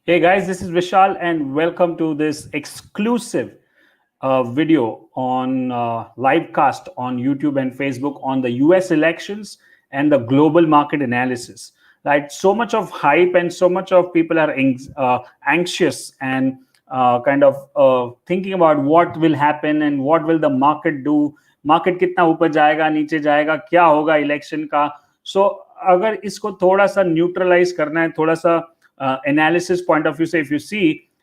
Hey guys, this is Vishal and welcome to this exclusive video on live cast on YouTube and Facebook on the US elections and the global market analysis. Right, so much of hype and so much of people are anxious and kind of thinking about what will happen and what will the market do. Market कितना ऊपर जाएगा नीचे जाएगा क्या होगा election का. So अगर इसको थोड़ा सा न्यूट्रलाइज करना है थोड़ा सा एनालिसिस पॉइंट ऑफ व्यू से if you see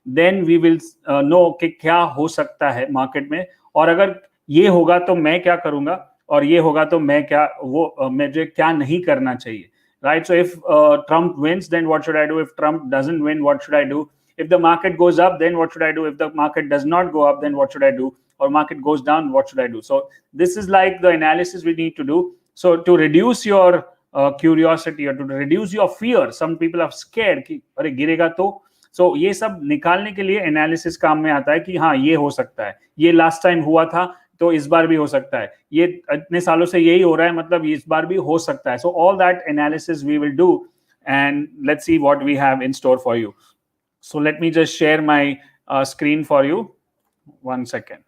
then we will know कि क्या हो सकता है मार्केट में और अगर ये होगा तो मैं क्या करूंगा और ये होगा तो मैं क्या वो मुझे क्या नहीं करना चाहिए. Right, so if Trump wins then what should I do, if Trump doesn't win what should I do, if the market goes up then what should I do, if the market does not go up then what should I do, or market goes down what should I do. So this is like the analysis we need to do. So to reduce your curiosity or to reduce your fear, some people are scared कि अरे गिरेगा तो. So ये सब निकालने के लिए analysis काम में आता है कि हाँ ये हो सकता है, ये लास्ट टाइम हुआ था तो इस बार भी हो सकता है, ये इतने सालों से यही हो रहा है मतलब इस बार भी हो सकता है. So all that analysis we will do and let's see what we have in store for you. So let me just share my screen for you. One second.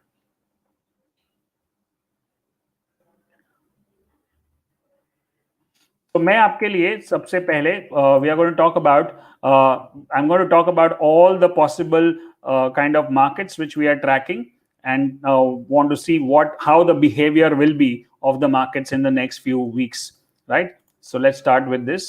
तो मैं आपके लिए सबसे पहले we are going to talk about I am going to talk about all the possible kind of markets which we are tracking and want to see how the behavior will be of the markets in the next few weeks, right? So let's start with this.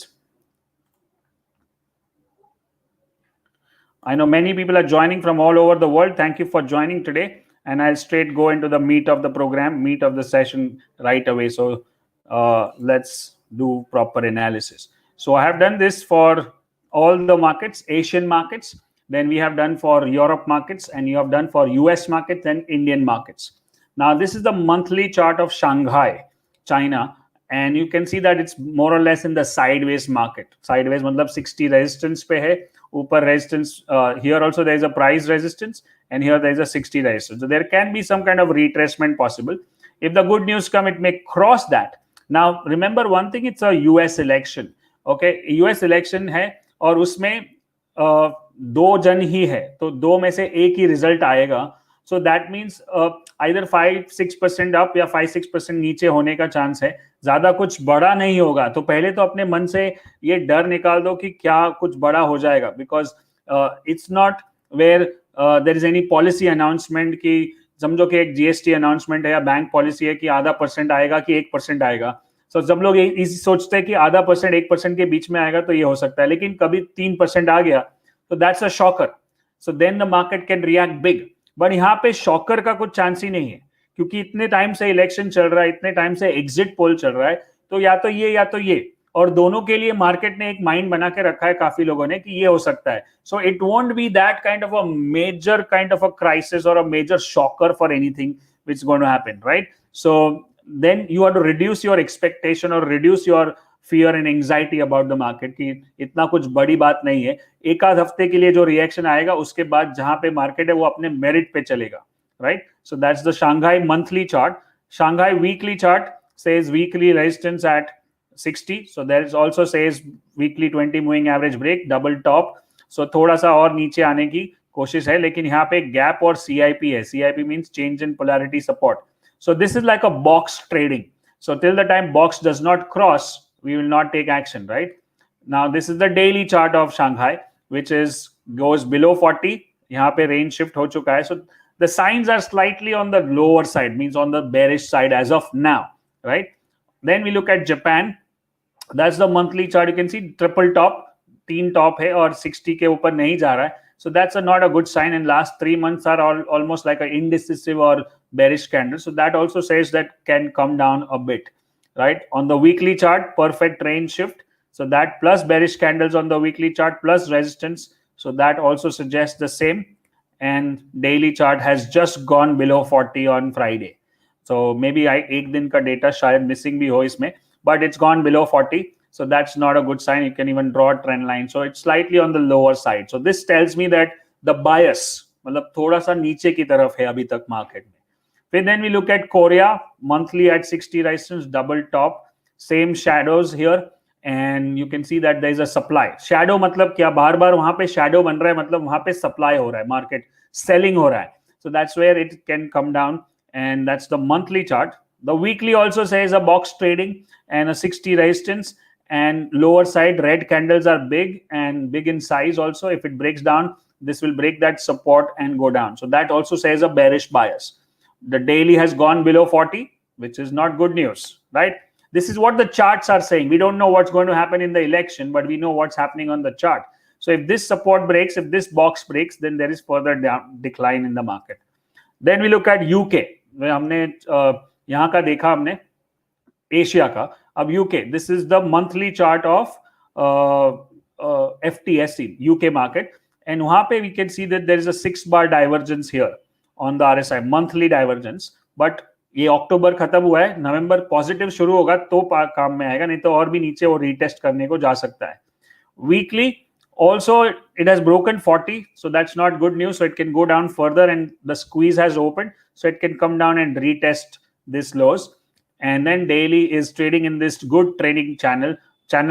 I know many people are joining from all over the world. Thank you for joining today, and I'll straight go into the meat of the program, meat of the session right away. So let's do proper analysis. So I have done this for all the markets, Asian markets, then we have done for Europe markets, and you have done for US markets and Indian markets. Now this is the monthly chart of Shanghai, China, and you can see that it's more or less in the sideways market. Sideways मतलब 60 resistance पे है, ऊपर resistance, here also there is a price resistance and here there is a 60 resistance. So there can be some kind of retracement possible. If the good news come, it may cross that. Now remember one thing, it's a US election. Okay, US election है और उसमें दो जन ही है तो दो में से एक ही रिजल्ट आएगा. सो दैट मीन्स आइदर 5-6% अप या 5-6% नीचे होने का चांस है, ज्यादा कुछ बड़ा नहीं होगा. तो पहले तो अपने मन से ये डर निकाल दो कि क्या कुछ बड़ा हो जाएगा, because it's not where there is any policy announcement कि समझो कि एक जीएसटी अनाउंसमेंट है या बैंक पॉलिसी है कि आधा % आएगा कि 1% आएगा. सो जब लोग इसी सोचते हैं कि आधा % 1% के बीच में आएगा तो ये हो सकता है, लेकिन कभी 3% आ गया तो that's a shocker. So then the market can react big. But यहाँ पे शॉकर का कुछ चांस ही नहीं है, क्योंकि इतने टाइम से इलेक्शन चल रहा है, इतने टाइम से एग्जिट पोल चल रहा है, तो या तो ये या तो ये, और दोनों के लिए मार्केट ने एक माइंड बना के रखा है काफी लोगों ने कि ये हो सकता है. So it won't be that kind of a major kind of a crisis और a major shocker for anything which is going to happen, right? So then you have to reduce your expectation or reduce your fear and anxiety about the market कि इतना कुछ बड़ी बात नहीं है. एक आध हफ्ते के लिए जो रिएक्शन आएगा उसके बाद जहां पे मार्केट है वो अपने मेरिट पे चलेगा, right? So that's the Shanghai monthly chart. Shanghai weekly chart says weekly resistance at 60. So there is also says weekly 20 moving average break, double top. So थोड़ा सा और नीचे आने की कोशिश है, लेकिन यहाँ पे गैप और CIP है. CIP means change in polarity support. So this is like a box trading. So till the time box does not cross, we will not take action, right? Now this is the daily chart of Shanghai, which is goes below 40. यहाँ पे range shift हो चुका है. So the signs are slightly on the lower side, means on the bearish side as of now, right? Then we look at Japan. That's the monthly chart. You can see triple top, 3 top है और 60 के ऊपर नहीं जा रहा है. So that's not a good sign, and last 3 months are almost like an indecisive or bearish candle. So that also says that can come down a bit, right? On the weekly chart, perfect range shift. So that plus bearish candles on the weekly chart plus resistance. So that also suggests the same. And daily chart has just gone below 40 on Friday. So maybe एक दिन का data शायद missing भी हो इसमें, but it's gone below 40. So that's not a good sign. You can even draw a trend line. So it's slightly on the lower side. So this tells me that the bias मतलब थोड़ा सा नीचे की तरफ है अभी तक market में. Then we look at Korea monthly at 60 resistance, double top, same shadows here, and you can see that there is a supply. Shadow मतलब क्या, बार बार वहां पे shadow बन रहा है, मतलब वहां पे supply हो रहा है, market selling हो रहा है. So that's where it can come down, and that's the monthly chart. The weekly also says a box trading and a 60 resistance, and lower side red candles are big and big in size also. If it breaks down, this will break that support and go down. So that also says a bearish bias. The daily has gone below 40, which is not good news, right? This is what the charts are saying. We don't know what's going to happen in the election, but we know what's happening on the chart. So if this support breaks, if this box breaks, then there is further decline in the market. Then we look at UK. हमने यहाँ का देखा, हमने Asia का. अब UK, this is the monthly chart of FTSE UK market, and वहाँ पे we can see that there is a 6-bar divergence here on the RSI, monthly divergence. But ये अक्टूबर खत्म हुआ है, नवंबर पॉजिटिव शुरू होगा तो काम में आएगा, नहीं तो और भी नीचे वो रीटेस्ट करने को जा सकता है. Weekly also it has broken 40, so that's not good news. So it can go down further, and the squeeze has opened, so it can come down and retest this lows. And then daily is trading in this good trading channel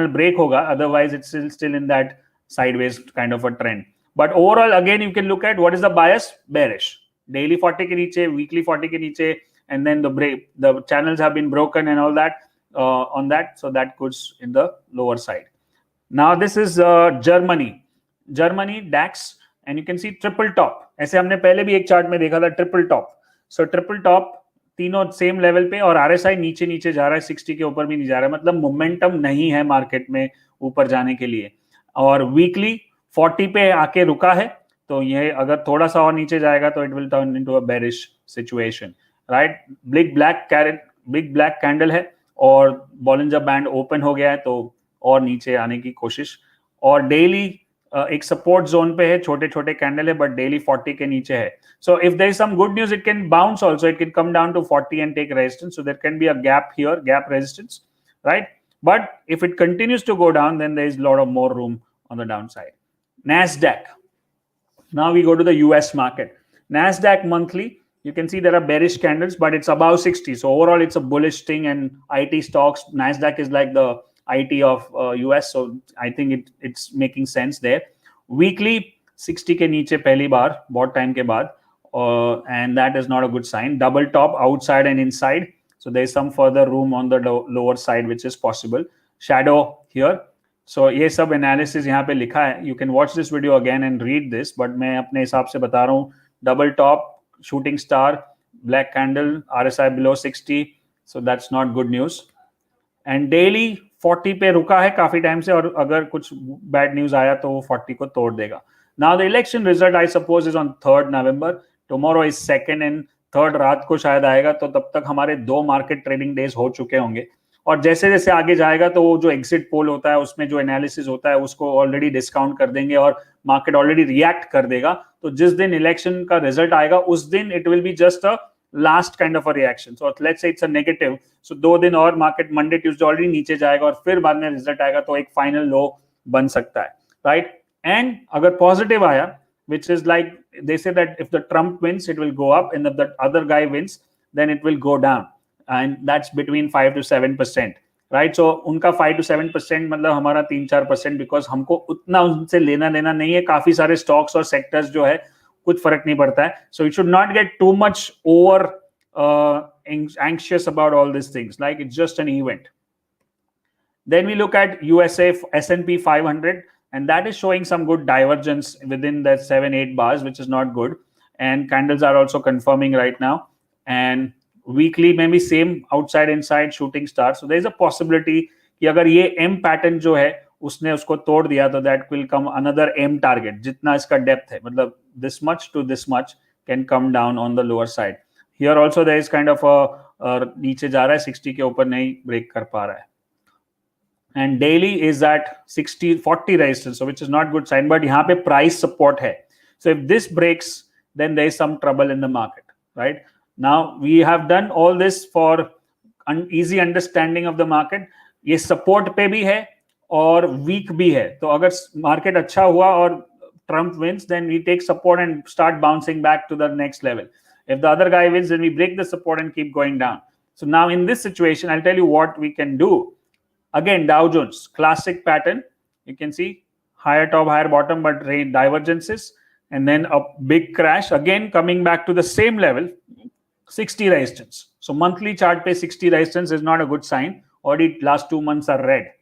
break hoga, otherwise it's still in that sideways kind of a trend. But overall, again, you can look at what is the bias, bearish. Daily 40 ke niche, weekly 40 ke niche, and then the channels have been broken and all that on that, so that goes in the lower side. Now this is Germany DAX, and you can see triple top. ऐसे हमने पहले भी एक chart में देखा था triple top. So triple top तीनों same level पे, और RSI नीचे नीचे जा रहा है, 60 के ऊपर भी नहीं जा रहा है, मतलब मोमेंटम नहीं है मार्केट में ऊपर जाने के लिए. और वीकली 40 पे आके रुका है, तो ये अगर थोड़ा सा और नीचे जाएगा तो it will turn into a bearish situation, right? Big black candle है, और बॉलिंजर बैंड ओपन हो गया है, तो और नीचे आने की कोशिश. और डेली एक सपोर्ट जोन पे है, छोटे छोटे कैंडल है, बट डेली 40 के नीचे है. So if there is some good news, it can bounce also, it can come down to 40 and take resistance. So there can be a gap here, gap resistance, right? But if it continues to go down, then there is a lot of more room on the downside. Nasdaq. Now we go to the US market. Nasdaq monthly, you can see there are bearish candles, but it's above 60. So overall, it's a bullish thing, and IT stocks, Nasdaq is like the IT of US. So I think it's making sense there. Weekly 60 के नीचे पहली बार बहुत time के बाद, and that is not a good sign. Double top outside and inside. So there is some further room on the lower side, which is possible. Shadow here. So ये सब analysis यहाँ पे लिखा है. You can watch this video again and read this, but मैं अपने हिसाब से बता रहा हूँ. Double top, shooting star, black candle, RSI below 60. So that's not good news. And daily 40 पे रुका है काफी टाइम से, और अगर कुछ bad news आया तो वो 40 को तोड़ देगा. Now the election result, I suppose, is on 3rd November. Tomorrow is 2nd, and 3rd रात को शायद आएगा, तो तब तक हमारे 2 मार्केट ट्रेडिंग डेज हो चुके होंगे. और जैसे जैसे आगे जाएगा, तो वो जो एग्जिट पोल होता है उसमें जो एनालिसिस होता है उसको ऑलरेडी डिस्काउंट कर देंगे, और मार्केट ऑलरेडी रिएक्ट कर देगा. तो जिस दिन इलेक्शन का रिजल्ट आएगा, उस दिन it will be just a last kind of a reaction. So let's say it's a negative, so 2 दिन और मार्केट मंडे ट्यूसडे ऑलरेडी नीचे जाएगा, और फिर बाद में रिजल्ट आएगा तो एक फाइनल लो बन सकता है, राइट? एंड अगर पॉजिटिव आया, which is like they say that if the Trump wins, it will go up, and if the other guy wins, then it will go down, and that's between 5 to 7%, right? So उनका 5 to 7% मतलब हमारा 3-4%, because हमको उतना उनसे लेना देना नहीं है. काफी सारे स्टॉक्स और सेक्टर्स जो है कुछ फर्क नहीं पड़ता है. So you should not get too much over anxious about all these things, like it's just an event. Then we look at USA S&P 500, and that is showing some good divergence within the 7-8 bars, which is not good. And candles are also confirming right now. And weekly maybe same outside inside shooting star. So there is a possibility कि अगर ये M pattern जो है उसने उसको तोड़ दिया, तो that will come another M target. जितना इसका depth है, मतलब this much to this much can come down on the lower side. Here also there is kind of a नीचे जा रहा है, 60 के ऊपर नहीं break कर पा रहा है. And daily is at 60-40 resistance, so which is not good sign, but यहाँ पे price support है. So if this breaks, then there is some trouble in the market, right? Now we have done all this for an easy understanding of the market. ये support पे भी है और weak भी है. तो अगर market अच्छा हुआ और Trump wins, then we take support and start bouncing back to the next level. If the other guy wins, then we break the support and keep going down. So now in this situation, I'll tell you what we can do. Again, Dow Jones, classic pattern. You can see higher top, higher bottom, but divergences, and then a big crash. Again, coming back to the same level, 60 resistance. So monthly chart पे 60 resistance is not a good sign. Already last 2 months are red.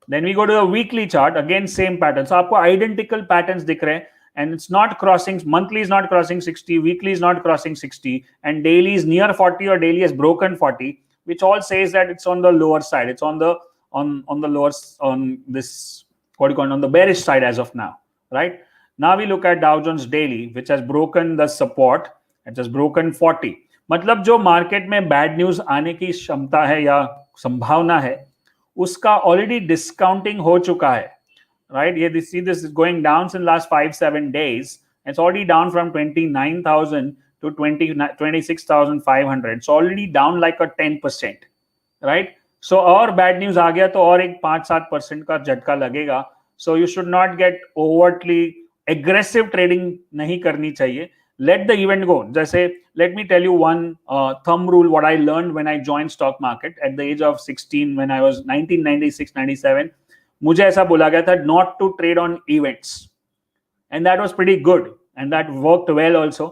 Then we go to the weekly chart. Again, same pattern. So आपको identical patterns दिख रहे हैं, and it's not crossing. Monthly is not crossing 60. Weekly is not crossing 60, and daily is near 40 or daily has broken 40, which all says that it's on the lower side. It's on the lower, on this, what do you call it, on the bearish side as of now, right? Now we look at Dow Jones daily, which has broken the support. It has broken 40. मतलब जो market में bad news आने की क्षमता है या संभावना है, उसका ऑलरेडी डिस्काउंटिंग हो चुका है, right? You see this is going down in last 5-7 days. It's already down from 29,000 to 26,500. It's already down like a 10%, right? So और bad news आ गया तो और एक 5-7% का झटका लगेगा. So you should not get overtly aggressive trading नहीं करनी चाहिए. Let the event go. जैसे let me tell you one thumb rule what I learned when I joined stock market at the age of 16 when I was 1996-97. मुझे ऐसा बोला गया था not to trade on events, and that was pretty good and that worked well also.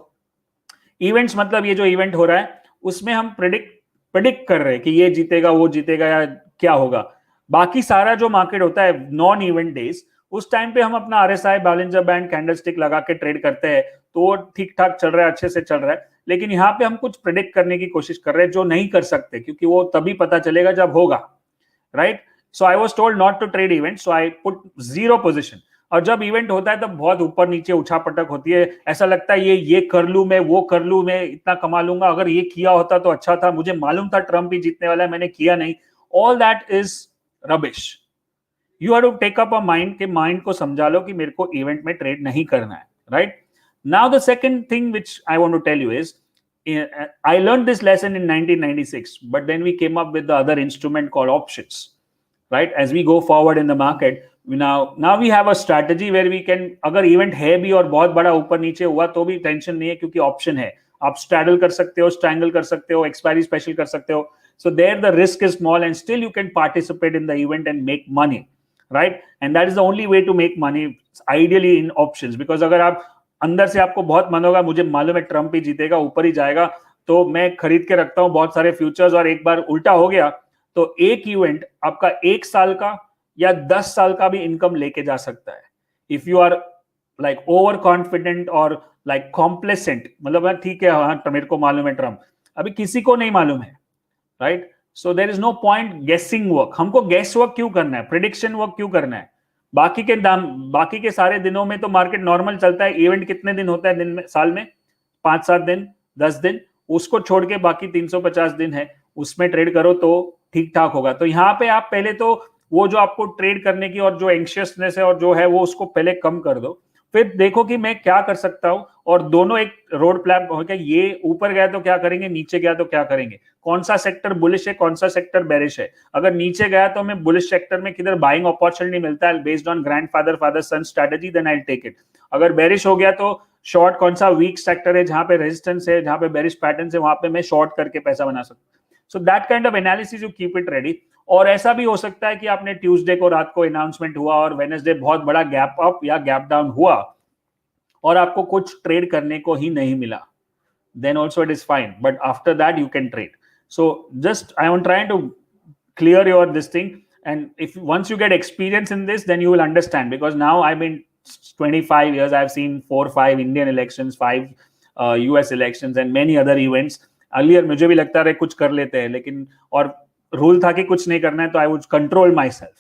Events मतलब ये जो event हो रहा है उसमें हम predict कर रहे हैं कि ये जीतेगा वो जीतेगा या क्या होगा. बाकी सारा जो मार्केट होता है नॉन इवेंट डेज, उस टाइम पे हम अपना आरएसआई, बैलेंजर बैंड, कैंडलस्टिक लगा के ट्रेड करते हैं तो ठीक ठाक चल रहा है, अच्छे से चल रहा है. लेकिन यहाँ पे हम कुछ प्रेडिक्ट करने की कोशिश कर रहे हैं जो नहीं कर सकते, क्योंकि वो तभी पता चलेगा जब होगा, right? So I was told not to trade event, so I put 0 position. और जब इवेंट होता है तब बहुत ऊपर नीचे उछापटक होती है, ऐसा लगता है ये कर लूं मैं, वो कर लूं मैं, इतना कमा लूंगा, अगर ये किया होता तो अच्छा था, मुझे मालूम था ट्रम्प ही जीतने वाला है, मैंने किया नहीं. All that is rubbish. You have to take up a mind के माइंड को समझा लो कि मेरे को इवेंट में ट्रेड नहीं करना है, right? Now the second thing which I want to tell you is I learned this lesson in 1996, but then we came up with the other instrument called options, right? As we go forward in the market, now we have a strategy where we can, अगर event है भी और बहुत बड़ा ऊपर नीचे हुआ तो भी टेंशन नहीं है, क्योंकि ऑप्शन है. आप straddle कर सकते हो, strangle कर सकते हो, expiry special कर सकते हो. So there the risk is small and still you can participate in the event and make money, right? And that is the only way to make money ideally in options, because अगर आप अंदर से आपको बहुत मन होगा, मुझे मालूम है ट्रम्प ही जीतेगा, ऊपर ही जाएगा, तो मैं खरीद के रखता हूं बहुत सारे फ्यूचर्स, और एक बार उल्टा हो गया तो एक इवेंट आपका 1 साल का या 10 साल का भी इनकम लेके जा सकता है. If you are like overconfident और लाइक कॉम्प्लेसेंट, मतलब ठीक है हाँ मेरे को मालूम है ट्रम्प, अभी किसी को नहीं मालूम है, right? So there is no point guessing work. हमको गेस वर्क क्यों करना है, प्रेडिक्शन वर्क क्यों करना है? बाकी के सारे दिनों में तो मार्केट नॉर्मल चलता है. इवेंट कितने दिन होता है दिन में, साल में? 5-7 दिन, 10 दिन. उसको छोड़ के बाकी 350 दिन है, उसमें ट्रेड करो तो ठीक ठाक होगा. तो यहाँ पे आप पहले तो वो जो आपको ट्रेड करने की और जो एंशियसनेस है और जो है वो उसको पहले कम कर दो, फिर देखो कि मैं क्या कर सकता हूं, और दोनों एक रोड प्लान हो गया. ये ऊपर गया तो क्या करेंगे, नीचे गया तो क्या करेंगे, कौन सा सेक्टर बुलिश है, कौन सा सेक्टर बेरिश है. अगर नीचे गया तो मैं बुलिश सेक्टर में किधर बाइंग अपॉर्चुनिटी मिलता है based on grandfather father son strategy, then I take it. अगर बेरिश हो गया तो शॉर्ट कौन सा वीक सेक्टर है, जहां पे रेजिस्टेंस है, जहां पे बेरिश पैटर्न है, वहां पे मैं शॉर्ट करके पैसा बना सकता हूं. So that kind of analysis you keep it ready. और ऐसा भी हो सकता है कि आपने ट्यूसडे को रात को अनाउंसमेंट हुआ और वेडनेसडे बहुत बड़ा गैप अप या गैप डाउन हुआ और आपको कुछ ट्रेड करने को ही नहीं मिला, then also it is fine, but after that you can trade. So just I am trying to clear your this thing, and if once you get experience in this, then you will understand, because now I've been 25 years, I've seen 4-5 Indian elections, 5 US elections and many other events. Earlier मुझे भी लगता रहे कुछ कर लेते हैं, लेकिन और रूल था कि कुछ नहीं करना है, तो I would control myself.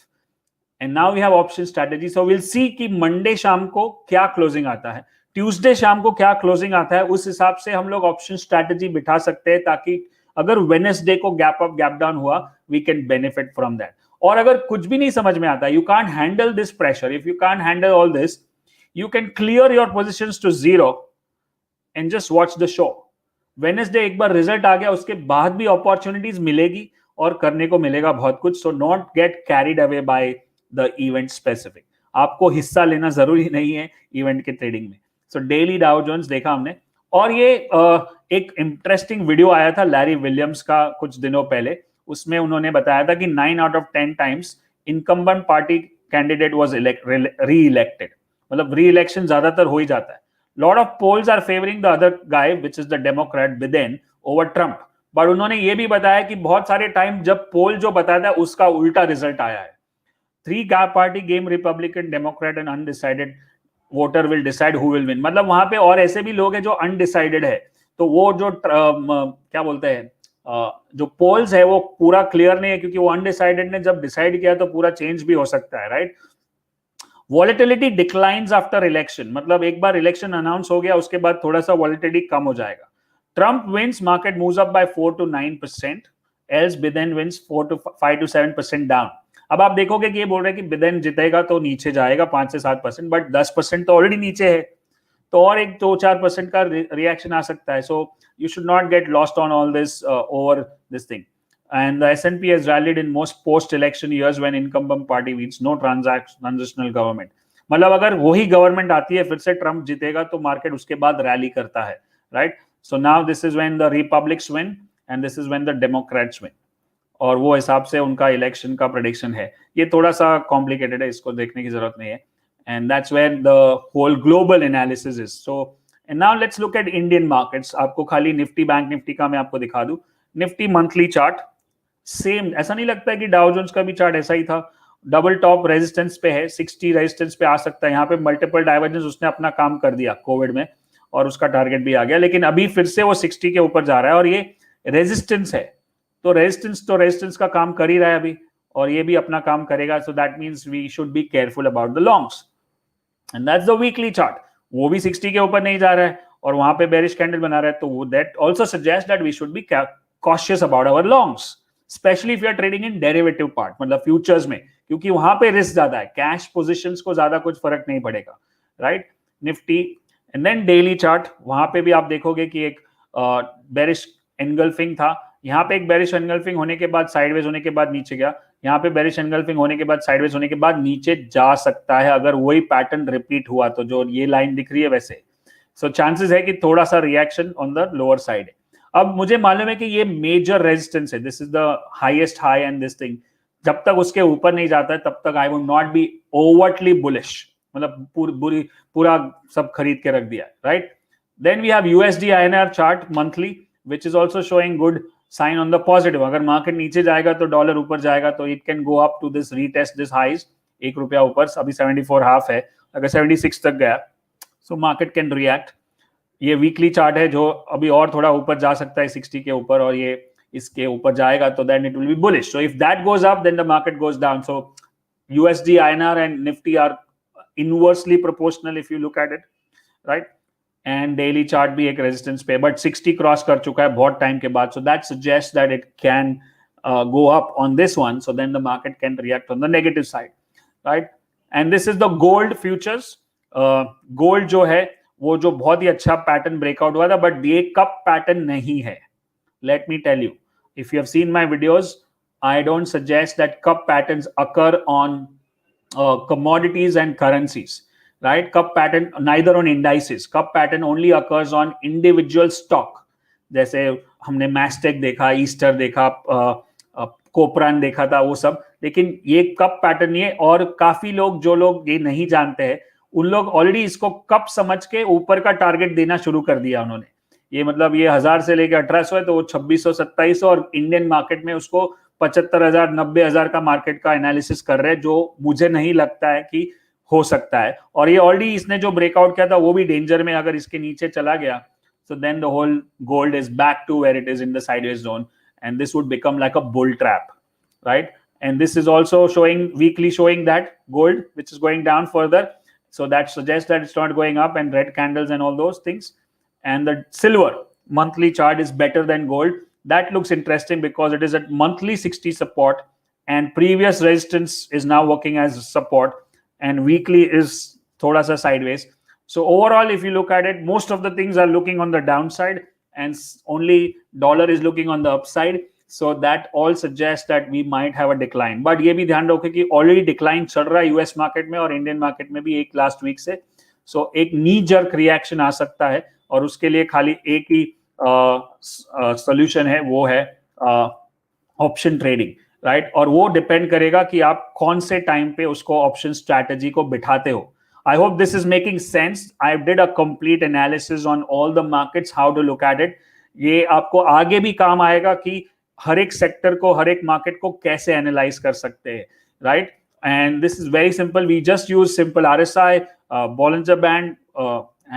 And now we have option strategy. So we'll see कि मंडे शाम को क्या क्लोजिंग आता है, ट्यूसडे शाम को क्या क्लोजिंग आता है, उस हिसाब से हम लोग ऑप्शन स्ट्रैटेजी बिठा सकते हैं, ताकि अगर वेडनेसडे को गैप अप गैप डाउन हुआ, we can benefit from that. और अगर कुछ भी नहीं समझ में आता, you can't handle this pressure, if you can't handle all this, you can clear your positions to 0 and just watch the show. Wednesday एक बार रिजल्ट आ गया, उसके बाद भी अपॉर्चुनिटीज मिलेगी और करने को मिलेगा बहुत कुछ. So not get carried away by the event specific. आपको हिस्सा लेना जरूरी नहीं है इवेंट के ट्रेडिंग में. सो डेली डाउ जोन्स देखा हमने, और ये एक इंटरेस्टिंग वीडियो आया था लैरी विलियम्स का कुछ दिनों पहले. उसमें उन्होंने बताया था कि 9 out of 10 times incumbent party candidate was re-elected. मतलब re-election ज्यादातर हो ही जाता है. Lot of polls are favoring the other guy, which is the Democrat Biden, over Trump. But उन्होंने ये भी बताया कि बहुत सारे टाइम जब पोल जो बताता है उसका उल्टा रिजल्ट आया है. 3 party game, Republican, Democrat and undecided voter will decide who will win. मतलब वहां पे और ऐसे भी लोग हैं जो अनडिसाइडेड है. तो वो जो क्या बोलते हैं जो पोल्स है वो पूरा क्लियर नहीं है, क्योंकि वो अनडिसाइडेड ने जब डिसाइड किया तो पूरा चेंज भी हो सकता है, right. Volatility declines after election, मतलब एक बार इलेक्शन अनाउंस हो गया उसके बाद थोड़ा सा वॉलेटिलिटी कम हो जाएगा. Trump wins, market moves up by 4 to 9%, else Biden wins 5 to 7% down. अब आप देखोगे कि ये बोल रहे हैं कि बिडेन जीतेगा तो नीचे जाएगा 5 से 7%, बट 10% तो ऑलरेडी नीचे है, तो और एक 2-4% का रिएक्शन आ सकता है. सो you should not get lost on all this over this thing. And the S&P has rallied in most post-election years when incumbent party wins, no transitional government. मतलब अगर वही गवर्नमेंट आती है फिर से ट्रम्प जीतेगा तो मार्केट उसके बाद रैली करता है, right. So now this is when the republics win and this is when the Democrats win, और वो हिसाब से उनका इलेक्शन का प्रेडिक्शन है. ये थोड़ा सा कॉम्प्लिकेटेड है, इसको देखने की जरूरत नहीं है. And that's where the whole global analysis is. So, and now let's look at Indian markets. आपको खाली निफ्टी, बैंक निफ्टी का मैं आपको दिखा दूं. निफ्टी मंथली चार्ट सेम, ऐसा नहीं लगता है कि डाउ जोन्स का भी चार्ट ऐसा ही था. डबल टॉप रेजिस्टेंस पे है, 60 रेजिस्टेंस पे आ सकता है. यहाँ पे मल्टीपल डाइवर्जेंस उसने अपना काम कर दिया कोविड में और उसका टारगेट भी आ गया, लेकिन अभी फिर से वो 60 के ऊपर जा रहा है और ये रेजिस्टेंस है. तो रेजिस्टेंस का काम कर ही रहा है अभी, और ये भी अपना काम करेगा. So that means we should be careful about the longs. And that's the weekly chart. वो भी 60 के ऊपर नहीं जा रहा है और वहां पे बेरिश कैंडल बना रहा है, तो that also suggests that we should be cautious about our longs, especially if you are trading in derivative part, मतलब futures में, क्योंकि वहां पे रिस्क ज्यादा है. कैश पोजीशंस को ज्यादा कुछ फर्क नहीं पड़ेगा, right. Nifty and then daily chart, वहां पे भी आप देखोगे कि एक बेरिश एनगल्फिंग था. यहाँ पे एक बेरिश एनगल्फिंग होने के बाद साइडवेज होने के बाद नीचे गया. यहाँ पे बेरिश एनगल्फिंग होने के बाद साइडवेज होने के बाद नीचे जा सकता है अगर वही पैटर्न रिपीट हुआ तो, जो ये लाइन दिख रही है वैसे. सो चांसेस है कि थोड़ा सा reaction on the lower side है. अब मुझे मालूम है कि ये मेजर रेजिस्टेंस है, this is the highest high and this thing. जब तक उसके ऊपर नहीं जाता है तब तक I would not be overtly bullish, मतलब पूरा सब खरीद के रख दिया, right. Then we have USD INR chart monthly which is also showing good sign on the positive. अगर मार्केट नीचे जाएगा तो डॉलर ऊपर जाएगा, तो it can go up to this retest this highs. ₹1 ऊपर, अभी 74.5 है, अगर 76 तक गया सो मार्केट कैन रिएक्ट. ये वीकली चार्ट है जो अभी और थोड़ा ऊपर जा सकता है 60 के ऊपर, और ये इसके ऊपर जाएगा तो then it will be bullish. So if that goes up then the market goes down. So USD INR and Nifty are inversely proportional if you look at it, right. And daily chart भी एक resistance पे, but 60 cross कर चुका है बहुत time के बाद. So that suggest that it can go up on this one, so then the market can react on the negative side, right. And this is the gold futures. Gold जो है वो जो बहुत ही अच्छा पैटर्न ब्रेकआउट हुआ था, but ये cup pattern नहीं है. Let me tell you, if you have seen my videos, I don't suggest that cup patterns occur on commodities and currencies, right? Cup pattern neither on indices. Cup pattern only occurs on individual stock. जैसे हमने मैस्टेक देखा, Easter देखा, कोपरान देखा था, वो सब. लेकिन ये कप पैटर्न नहीं है, और काफी लोग जो लोग ये नहीं जानते हैं उन लोग ऑलरेडी इसको कप समझ के ऊपर का टारगेट देना शुरू कर दिया उन्होंने. ये मतलब ये 1000 से लेकर 1800 है तो वो 2600 2700, और इंडियन मार्केट में उसको 75,000 90,000 का मार्केट का एनालिसिस कर रहे हैं, जो मुझे नहीं लगता है कि हो सकता है. और ये ऑलरेडी इसने जो ब्रेकआउट किया था वो भी डेंजर में, अगर इसके नीचे चला गया so then the whole gold is back to where it is in the sideways zone, and this would become like a bull trap, right. And this is also showing weekly, showing that gold which is going down further, so that suggests that it's not going up, and red candles and all those things. And the silver monthly chart is better than gold. That looks interesting because it is at monthly 60 support, and previous resistance is now working as support, and weekly is thoda sa sideways. So overall, if you look at it, most of the things are looking on the downside, and only dollar is looking on the upside. So that all suggests that we might have a decline. But ये भी ध्यान रखो कि already decline चल रहा है US market में और इंडियन मार्केट में भी एक लास्ट वीक से. So एक नी जर्क रिएक्शन आ सकता है, और उसके लिए खाली एक ही सोल्यूशन है, वो है ऑप्शन ट्रेडिंग, राइट? और वो डिपेंड करेगा कि आप कौन से टाइम पे उसको ऑप्शन स्ट्रैटेजी को बिठाते हो. I hope this is making sense. I did a complete analysis on all the markets, how to look at it. ये आपको आगे भी काम आएगा कि हर एक सेक्टर को, हर एक मार्केट को कैसे एनालाइज कर सकते हैं, right? And this is very simple. We just use simple RSI, Bollinger Band,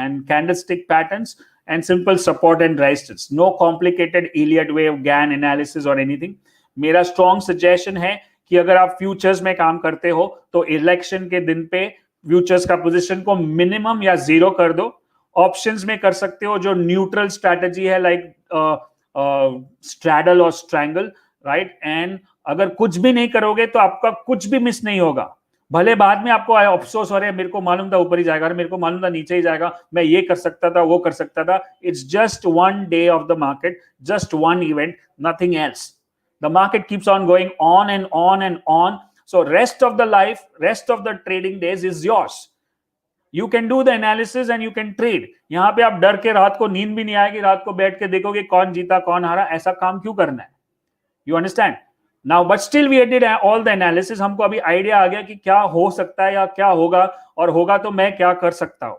and candlestick patterns, and simple support and resistance. No complicated Elliott wave, Gann analysis or anything. मेरा strong suggestion है कि अगर आप futures में काम करते हो तो इलेक्शन के दिन पे फ्यूचर्स का पोजीशन को मिनिमम या जीरो कर दो. ऑप्शंस में कर सकते हो जो न्यूट्रल स्ट्रैटेजी है, लाइक स्ट्रैडल और स्ट्रैंगल, राइट? एंड अगर कुछ भी नहीं करोगे तो आपका कुछ भी मिस नहीं होगा. भले बाद में आपको अफसोस हो रहा है, मेरे को मालूम था ऊपर ही जाएगा, मेरे को मालूम था नीचे ही जाएगा, मैं ये कर सकता था, वो कर सकता था. It's just one day of the market, just one event, nothing else. The market keeps on going on and on and on. So rest of the life, rest of the trading days is yours. You can do the analysis and you can trade. यहाँ पे आप डर के रात को नींद भी नहीं आएगी, रात को बैठ के देखोगे कौन जीता कौन हारा. ऐसा काम क्यों करना है? You understand? Now, but still we did all the analysis. हमको अभी आइडिया आ गया कि क्या हो सकता है या क्या होगा, और होगा तो मैं क्या कर सकता हूँ.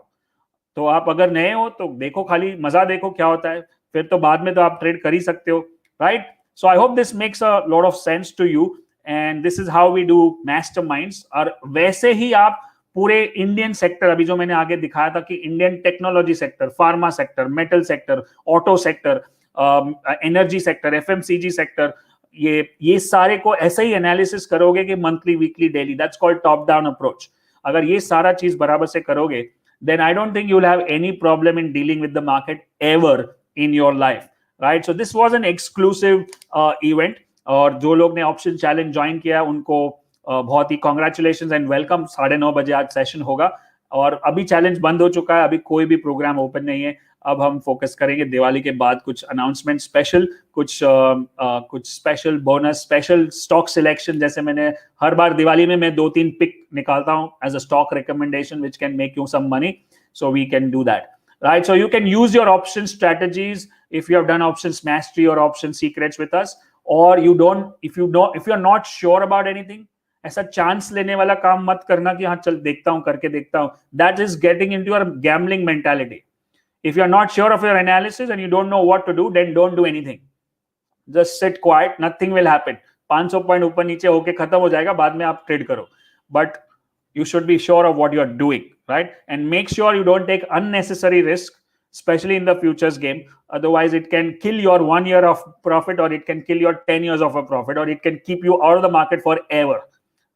तो आप अगर नए हो तो देखो, खाली मजा देखो क्या होता है, फिर तो बाद में तो आप ट्रेड कर ही सकते हो, right? So I hope this makes a lot of sense to you, and this is how we do masterminds. और वैसे ही आप पूरे इंडियन सेक्टर, अभी जो मैंने आगे दिखाया था कि Indian technology sector, pharma sector, metal sector, auto sector, energy sector, FMCG sector, ये सारे को ऐसे ही एनालिसिस करोगे कि monthly, weekly, daily. That's called top down approach. अगर ये सारा चीज बराबर से करोगे, then I don't think you'll have any problem in dealing with the market ever in your life. Right, so this was an exclusive event, और जो लोग ने ऑप्शन चैलेंज ज्वाइन किया उनको बहुत ही कॉन्ग्रेचुलेशंस एंड वेलकम. 9:30 बजे आज सेशन होगा, और अभी चैलेंज बंद हो चुका है, अभी कोई भी प्रोग्राम ओपन नहीं है. अब हम फोकस करेंगे दिवाली के बाद कुछ अनाउंसमेंट स्पेशल, कुछ special bonus, special stock selection. जैसे मैंने हर बार दिवाली में मैं 2-3 पिक निकालता हूँ as a stock recommendation which can make you some money, so we can do that. Right, so you can use your option strategies if you have done options mastery or option secrets with us, or you don't, if you're not sure about anything, ऐसा chance लेने वाला काम मत करना कि हाँ चल देखता हूँ, करके देखता हूँ. That is getting into your gambling mentality. If you're not sure of your analysis and you don't know what to do, then don't do anything. Just sit quiet, nothing will happen. 500 point ऊपर नीचे होके खत्म हो जाएगा, बाद में आप trade करो. But you should be sure of what you're doing, right? And make sure you don't take unnecessary risk, especially in the futures game. Otherwise, it can kill your 1 year of profit, or it can kill your 10 years of a profit, or it can keep you out of the market forever,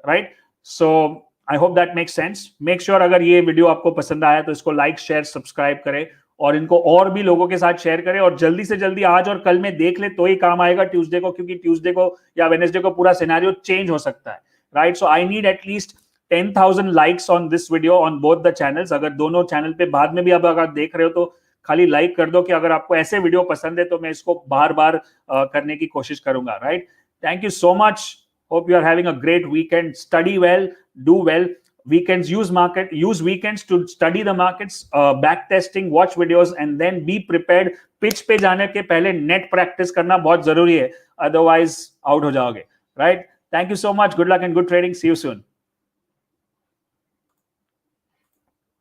right? So I hope that makes sense. Make sure अगर ये video आपको पसंद आया तो इसको like, share, subscribe करें, और इनको और भी लोगों के साथ शेयर करें, और जल्दी से जल्दी आज और कल में देख ले तो ही काम आएगा ट्यूसडे को, क्योंकि ट्यूसडे को या वेडनेसडे को पूरा सिनेरियो चेंज हो सकता है, right? So I need at least 10,000 likes on this video on both the channels. अगर दोनों चैनल पे बाद में भी अब अगर देख रहे हो तो खाली लाइक कर दो कि अगर आपको ऐसे वीडियो पसंद है तो मैं इसको बार बार करने की कोशिश करूंगा, right? Thank you so much. Hope you are having a great weekend. Study well, do well. Weekends, use weekends to study the markets, back testing, watch videos, and then be prepared. Pitch पे जाने के पहले net practice करना बहुत जरूरी है, otherwise out हो जाओगे, right? Thank you so much. Good luck and good trading. See you soon.